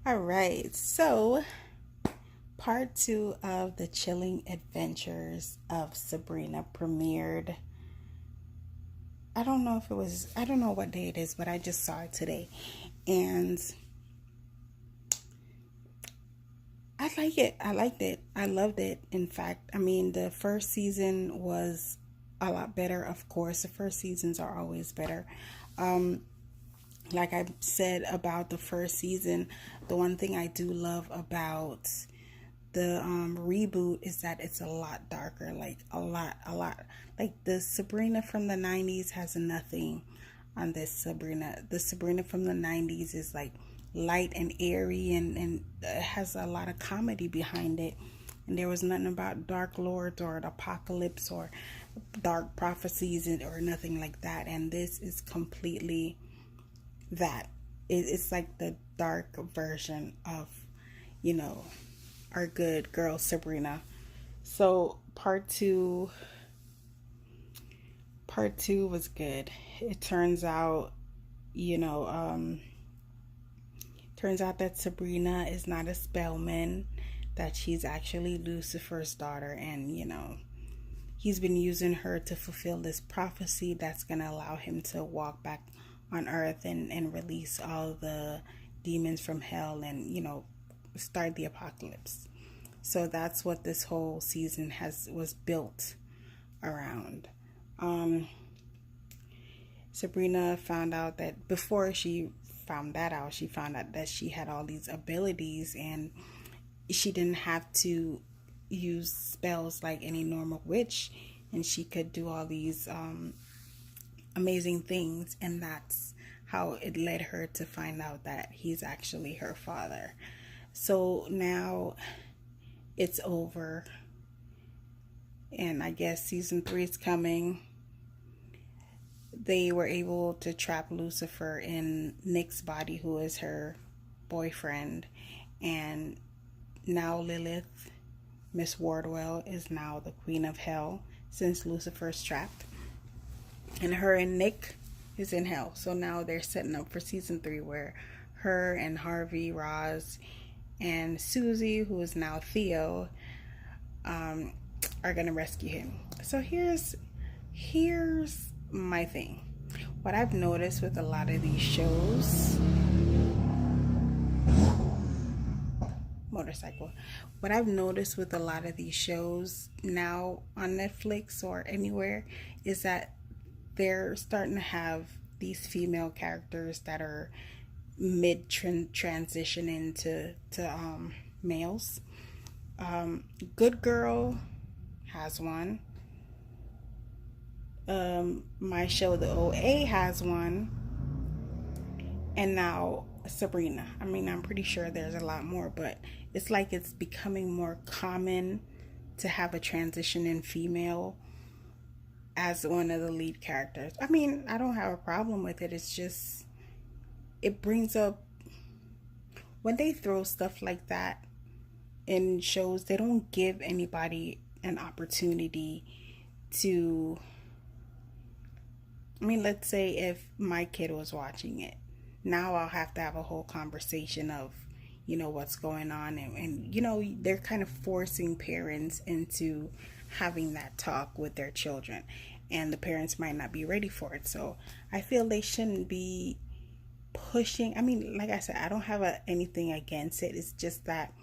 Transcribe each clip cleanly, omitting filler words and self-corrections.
All right, so part two of the chilling adventures of Sabrina premiered. I don't know what day it is, but I just saw it today. And I like it. I liked it. I loved it. In fact, I mean, the first season was a lot better. Of course, the first seasons are always better. Um, like I said about the first season, the one thing I do love about the reboot is that it's a lot darker, like a lot. Like the Sabrina from the 90s has nothing on this Sabrina. The Sabrina from the 90s is like light and airy, and it has a lot of comedy behind it. And there was nothing about dark lords or an apocalypse or dark prophecies or nothing like that. And this is completely that. It's like the dark version of, you know, our good girl Sabrina. So part two was good. It you know, um, turns out that Sabrina is not a spellman, that she's actually Lucifer's daughter, and he's been using her to fulfill this prophecy that's gonna allow him to walk back on Earth and release all the demons from hell and start the apocalypse. So that's what this whole season has was built around. Um, Sabrina found out that before she found out that she had all these abilities, and she didn't have to use spells like any normal witch, and she could do all these amazing things, and that's how it led her to find out that he's actually her father. So now it's over, and I guess season three is coming. They were able to trap Lucifer in Nick's body, who is her boyfriend, and now Lilith, Miss Wardwell, is now the queen of hell since Lucifer's trapped, and her and Nick is in hell. So now they're setting up for season three, where her and Harvey, Roz, and Susie, who is now Theo, um, are gonna rescue him. So here's my thing. What I've noticed with a lot of these shows, motorcycle. What I've noticed with a lot of these shows now on Netflix or anywhere is that they're starting to have these female characters that are mid transition into males. Good Girl has one. My show, The OA, has one, and now Sabrina. I mean, I'm pretty sure there's a lot more, but it's like it's becoming more common to have a transition in female as one of the lead characters. I mean, I don't have a problem with it. It's just it brings up when they throw stuff like that in shows, they don't give anybody an opportunity to. I mean, let's say if my kid was watching it, now I'll have to have a whole conversation of, what's going on. And they're kind of forcing parents into having that talk with their children. And the parents might not be ready for it. So I feel they shouldn't be pushing. I mean, like I said, I don't have anything against it. It's just that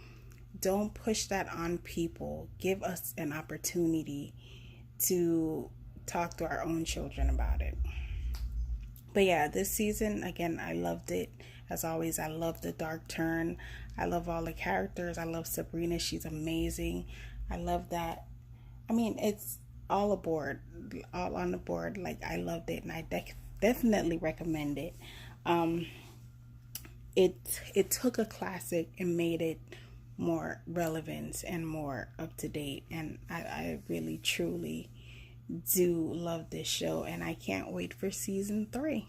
don't push that on people. Give us an opportunity to talk to our own children about it. But yeah, this season, again, I loved it. As always, I love the dark turn. I love all the characters. I love Sabrina. She's amazing. I love that. I mean, it's all aboard, all on the board. Like, I loved it, and I definitely recommend it. Um, it took a classic and made it more relevant and more up to date. And I really, truly do love this show, and I can't wait for season three.